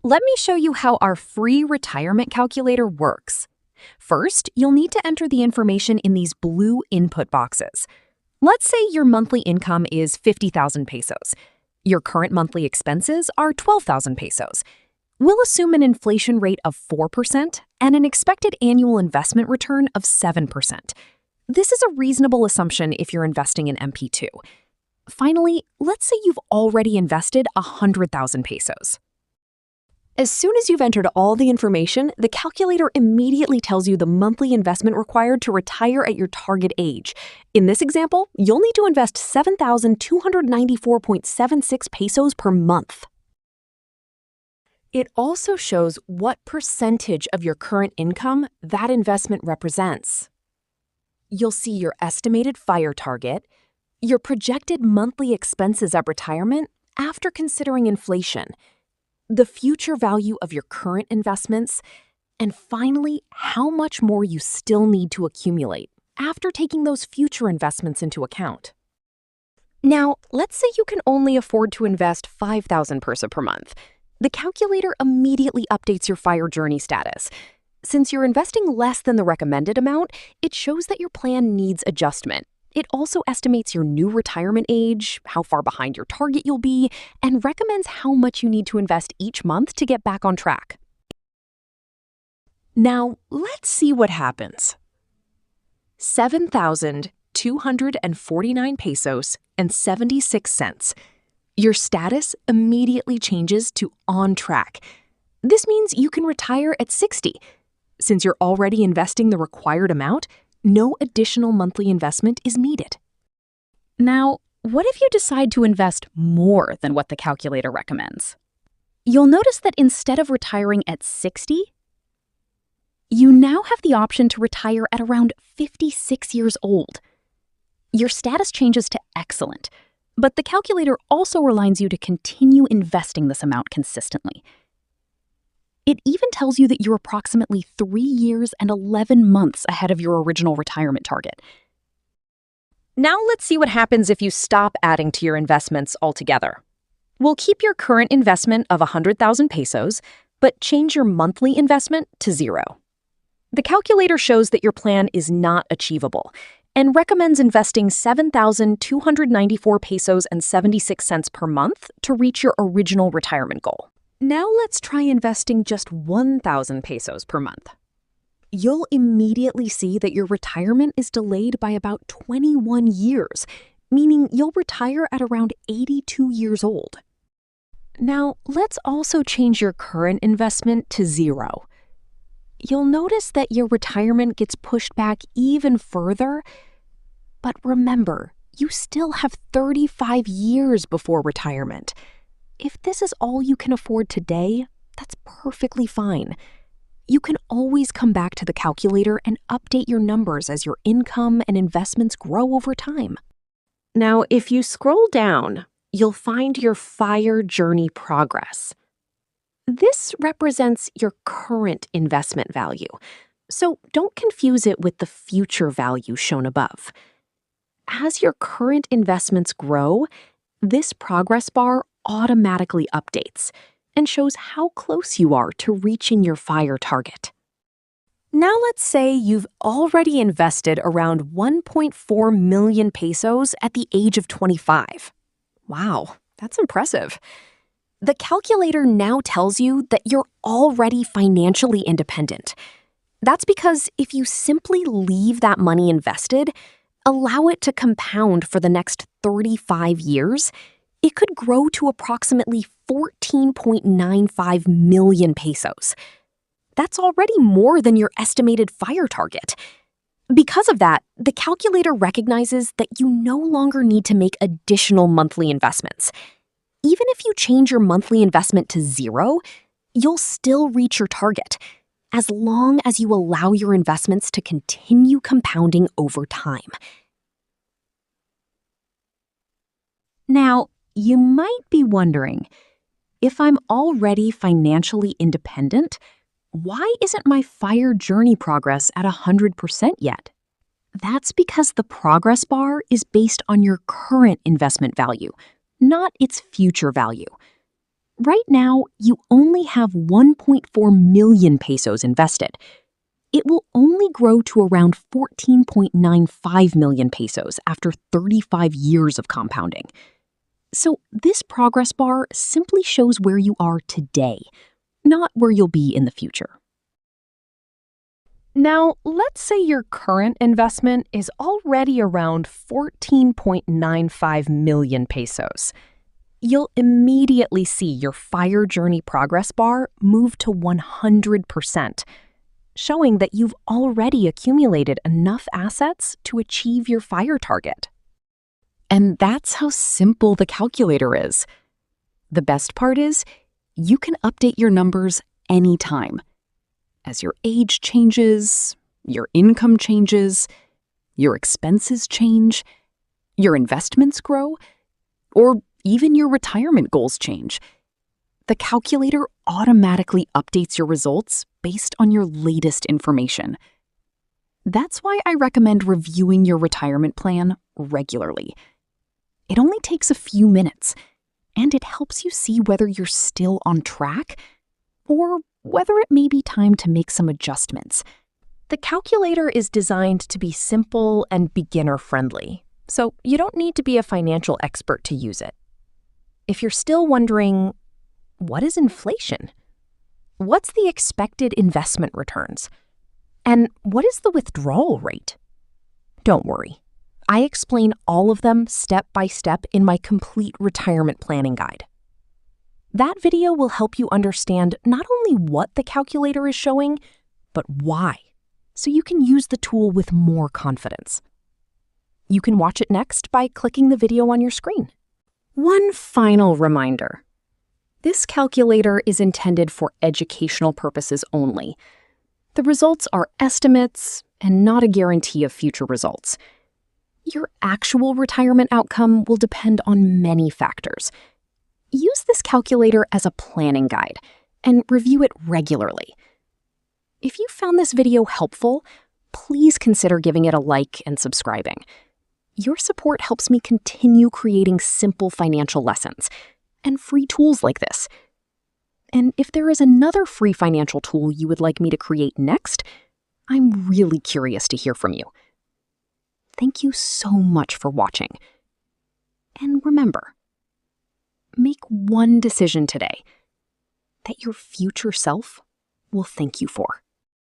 Let me show you how our free retirement calculator works. First, you'll need to enter the information in these blue input boxes. Let's say your monthly income is 50,000 pesos. Your current monthly expenses are 12,000 pesos. We'll assume an inflation rate of 4% and an expected annual investment return of 7%. This is a reasonable assumption if you're investing in MP2. Finally, let's say you've already invested 100,000 pesos. As soon as you've entered all the information, the calculator immediately tells you the monthly investment required to retire at your target age. In this example, you'll need to invest 7,294.76 pesos per month. It also shows what percentage of your current income that investment represents. You'll see your estimated FIRE target, your projected monthly expenses at retirement after considering inflation, the future value of your current investments, and finally, how much more you still need to accumulate after taking those future investments into account. Now, let's say you can only afford to invest 5,000 peso per month. The calculator immediately updates your FIRE journey status. Since you're investing less than the recommended amount, it shows that your plan needs adjustment. It also estimates your new retirement age, how far behind your target you'll be, and recommends how much you need to invest each month to get back on track. Now, let's see what happens. 7,249 pesos and 76 cents. Your status immediately changes to on track. This means you can retire at 60. Since you're already investing the required amount, no additional monthly investment is needed. Now, what if you decide to invest more than what the calculator recommends? You'll notice that instead of retiring at 60, you now have the option to retire at around 56 years old. Your status changes to excellent, but the calculator also reminds you to continue investing this amount consistently. It even tells you that you're approximately 3 years and 11 months ahead of your original retirement target. Now let's see what happens if you stop adding to your investments altogether. We'll keep your current investment of 100,000 pesos, but change your monthly investment to 0. The calculator shows that your plan is not achievable and recommends investing 7,294 pesos and 76 cents per month to reach your original retirement goal. Now let's try investing just 1,000 pesos per month. You'll immediately see that your retirement is delayed by about 21 years, meaning you'll retire at around 82 years old. Now, let's also change your current investment to 0. You'll notice that your retirement gets pushed back even further, but remember, you still have 35 years before retirement. If this is all you can afford today, that's perfectly fine. You can always come back to the calculator and update your numbers as your income and investments grow over time. Now, if you scroll down, you'll find your FIRE journey progress. This represents your current investment value, so don't confuse it with the future value shown above. As your current investments grow, this progress bar automatically updates and shows how close you are to reaching your FIRE target. Now let's say you've already invested around 1.4 million pesos at the age of 25. Wow, that's impressive. The calculator now tells you that you're already financially independent. That's because if you simply leave that money invested, allow it to compound for the next 35 years, it could grow to approximately 14.95 million pesos. That's already more than your estimated FIRE target. Because of that, the calculator recognizes that you no longer need to make additional monthly investments. Even if you change your monthly investment to 0, you'll still reach your target, as long as you allow your investments to continue compounding over time. Now, you might be wondering, if I'm already financially independent, why isn't my FIRE journey progress at 100% yet? That's because the progress bar is based on your current investment value, not its future value. Right now, you only have 1.4 million pesos invested. It will only grow to around 14.95 million pesos after 35 years of compounding. So this progress bar simply shows where you are today, not where you'll be in the future. Now, let's say your current investment is already around 14.95 million pesos. You'll immediately see your FIRE journey progress bar move to 100%, showing that you've already accumulated enough assets to achieve your FIRE target. And that's how simple the calculator is. The best part is, you can update your numbers anytime. As your age changes, your income changes, your expenses change, your investments grow, or even your retirement goals change. The calculator automatically updates your results based on your latest information. That's why I recommend reviewing your retirement plan regularly. It only takes a few minutes, and it helps you see whether you're still on track or whether it may be time to make some adjustments. The calculator is designed to be simple and beginner-friendly, so you don't need to be a financial expert to use it. If you're still wondering, what is inflation? What's the expected investment returns? And what is the withdrawal rate? Don't worry. I explain all of them step by step in my complete retirement planning guide. That video will help you understand not only what the calculator is showing, but why, so you can use the tool with more confidence. You can watch it next by clicking the video on your screen. One final reminder. This calculator is intended for educational purposes only. The results are estimates and not a guarantee of future results. Your actual retirement outcome will depend on many factors. Use this calculator as a planning guide and review it regularly. If you found this video helpful, please consider giving it a like and subscribing. Your support helps me continue creating simple financial lessons and free tools like this. And if there is another free financial tool you would like me to create next, I'm really curious to hear from you. Thank you so much for watching. And remember, make one decision today that your future self will thank you for.